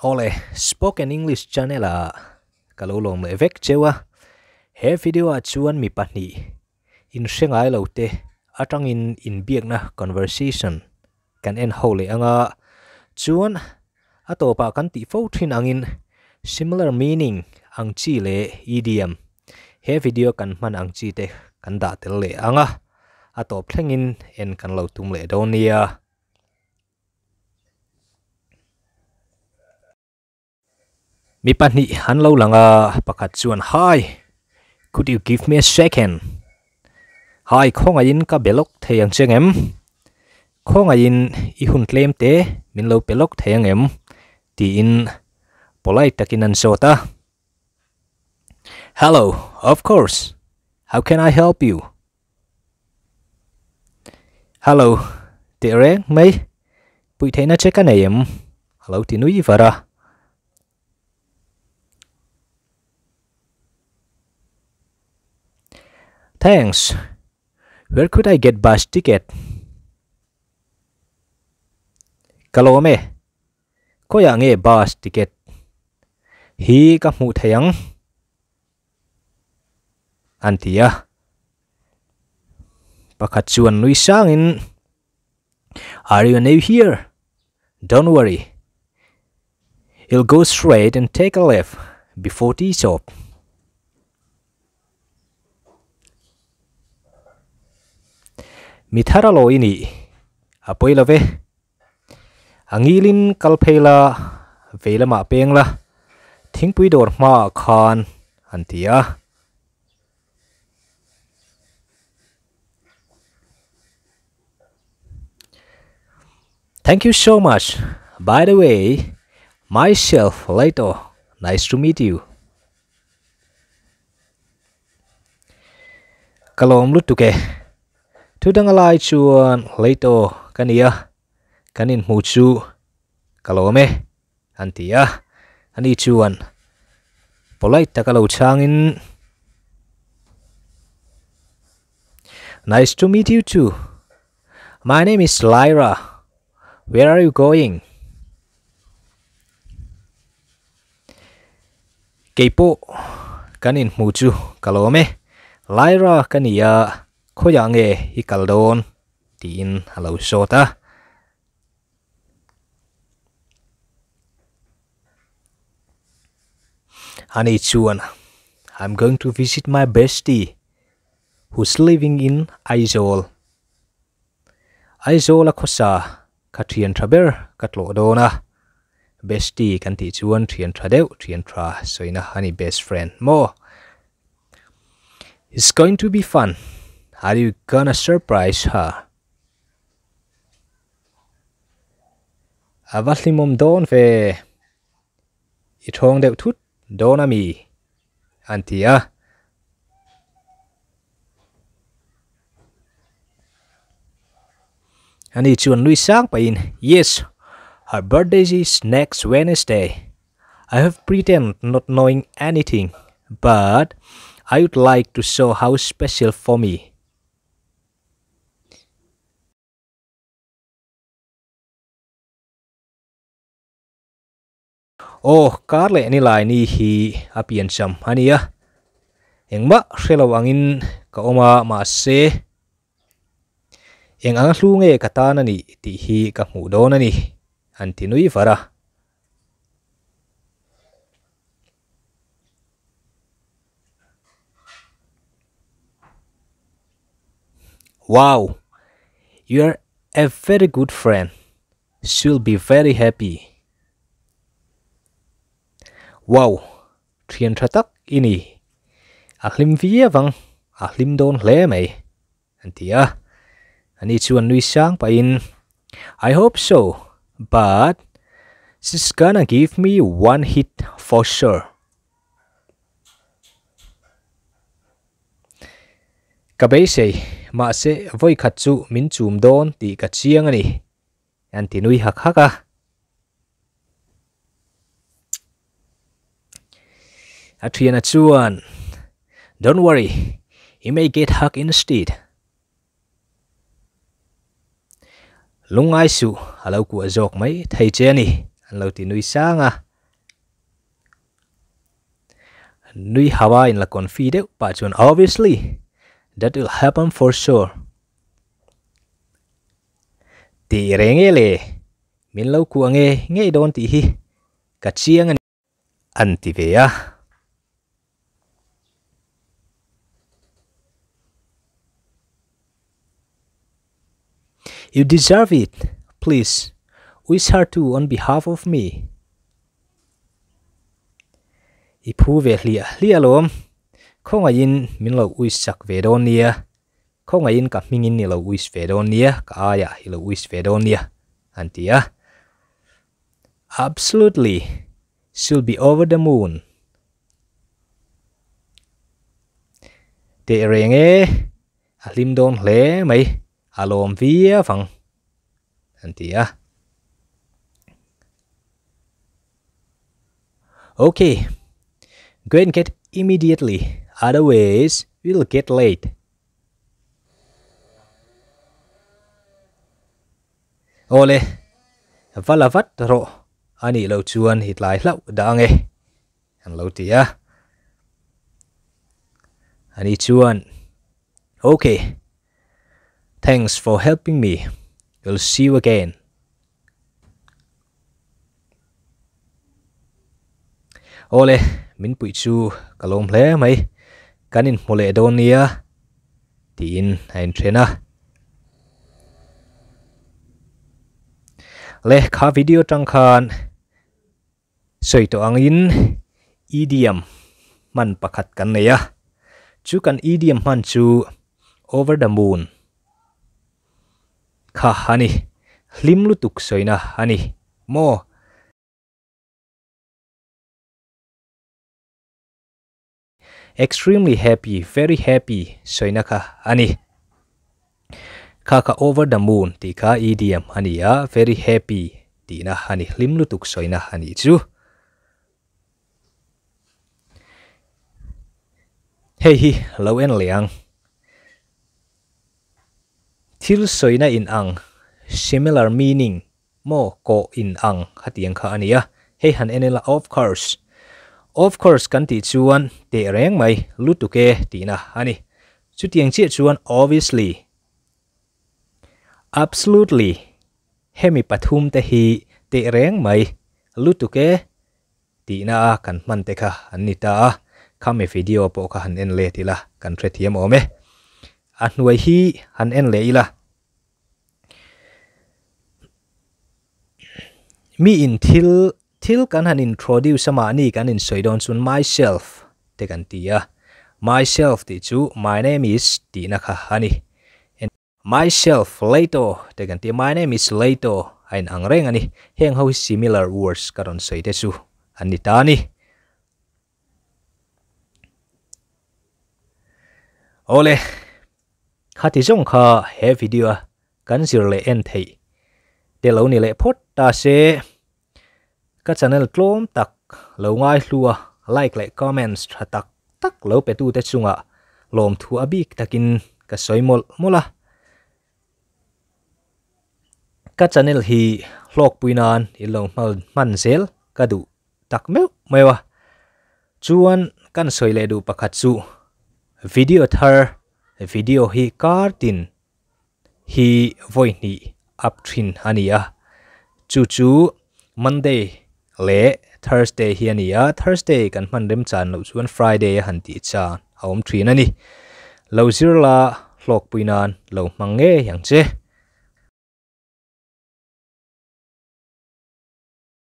Ole spoken English channel kalolom le vek chewa he video chuan mi pahni in hrengai lote atang in inbiakna conversation kan en hole anga chuan atopa kan ti fo thin angin similar meaning ang chi le idiom he video kan man ang chi te kan da tel le anga atop thlengin en kan lo tum le donia mi pahni han lo langa pakhat chuan hi, could you give me a second? Hi khonga in ka belok theyang chengem khonga in I hun tlem te min lo pelok theyang em ti in polite takin an sota. Hello, of course. How can I help you? Hello, ti reng mai pui theina cheka nei em. Hello ti nui vara. Thanks. Where could I get bus ticket? Kalome. Koya nge bus ticket. Hi ka mu thayang. Antia. Pakhat chuan nui sangin. Are you new here? Don't worry. You'll go straight and take a left before tea shop. Mithara lo ini apoi lave angilin kalphela vela ma pengla thingpui dor ma khan antia. Thank you so much. By the way, myself Leto. Nice to meet you. Kalom lutuke Tudang alai chuan Leto kania kanin muchu kalome antia ani chuan polite takalo changin. Nice to meet you too. My name is Lyra. Where are you going? Keipo kanin muchu kalome Lyra kania khoyange ikaldon tin hello sota. Ani chuan I'm going to visit my bestie who's living in Aizol. Aizol khosa katrian traber katlo dona. Bestie kan ti chuan trian tradeu trian tra soina ani best friend mo. It's going to be fun. Are you gonna surprise her? Avaslimom don ve itong deu tut donami antia. Ani chuan lui sang pain. Yes, her birthday is next Wednesday. I have pretend not knowing anything, but I would like to show how special for me. Oh, karle ni lai ni hi apian cham ania. Engma hrelo angin ka oma ma se. Eng ang hlunge katana ni ti hi ka mu dona ni antinui vara. Wow, you're a very good friend. She'll be very happy. Wow, trian tratak ini. Ahlim via vang, ahlim don le mai. Antia, ani chuan nui sang pain. I hope so, but she's gonna give me one hit for sure. Kabese ma se voi khatchu min chum don ti ka chiang ani. Anti nui hak haka. Atriana chuan. Don't worry, he may get hug instead. Lungai su halau ku azok mai thai che ni an lo ti nui sang nui hawa in la confide pa chuan obviously that will happen for sure. Ti renge le min lo ku nge don ti hi ka chiang an ti ve a. You deserve it. Please wish her to on behalf of me. Ipu ve hlia lom không ai in min lo wish sak ve don nia không ai in ka mingin ni lo wish ve don nia ka aya hi lo wish ve don nia antia. Absolutely, she'll be over the moon. Te renge alim don hle mai alom via phang antia. Okay, go and get immediately, otherwise we'll get late. Ole valavat ro ani lo chuan hit lai lau da nge an lo tia ani chuan. Okay, thanks for helping me. We'll see you again. Ole min pui chu kalom hle mai kanin mole don nia tin ein trena le kha video tangkhan soi to angin idiom man pakhat kan neya chu kan idiom man chu over the moon kha hani hlim lutuk soina hani mo extremely happy, very happy soina kha ani kha over the moon ti kha idiom ani ya very happy ti na hani hlim lutuk soina hani chu. Hey hi lo en liang thil soina in ang similar meaning mo ko in ang hatiang kha ani ya. Hey han enela of course kan ti chuan te reng mai lutuke ti na ani chu tiang chi chuan obviously absolutely hemi pathum te hi te reng mai lutuke ti na kan man te kha anita kame video po kha han en le tila kan thre thiam ome anwai hi han en le ila mi in thil kan han introduce sama ni kan in soidon chun myself te kan tia myself ti chu my name is ti na kha ani and myself later te kan tia my name is later ain angreng ani heng ho similar words karon soite chu anita ni. Ole khati jong kha he video kan zir le en thei te lo ni le phot ta se ka channel tlom tak lo ngai hlua like le comments thatak tak lo pe tu te chunga lom thu abik takin ka soimol mola ka channel hi hlok puinan ilong man zel ka du tak mewa chuan kan soile du pakhat chu video thar video hi kartin hi voini upthin ania chu Monday le Thursday hi ania Thursday kan man rem chan lo chuan Friday han ti chan aum thin ani lo zirla hlok puinan lo mange yang che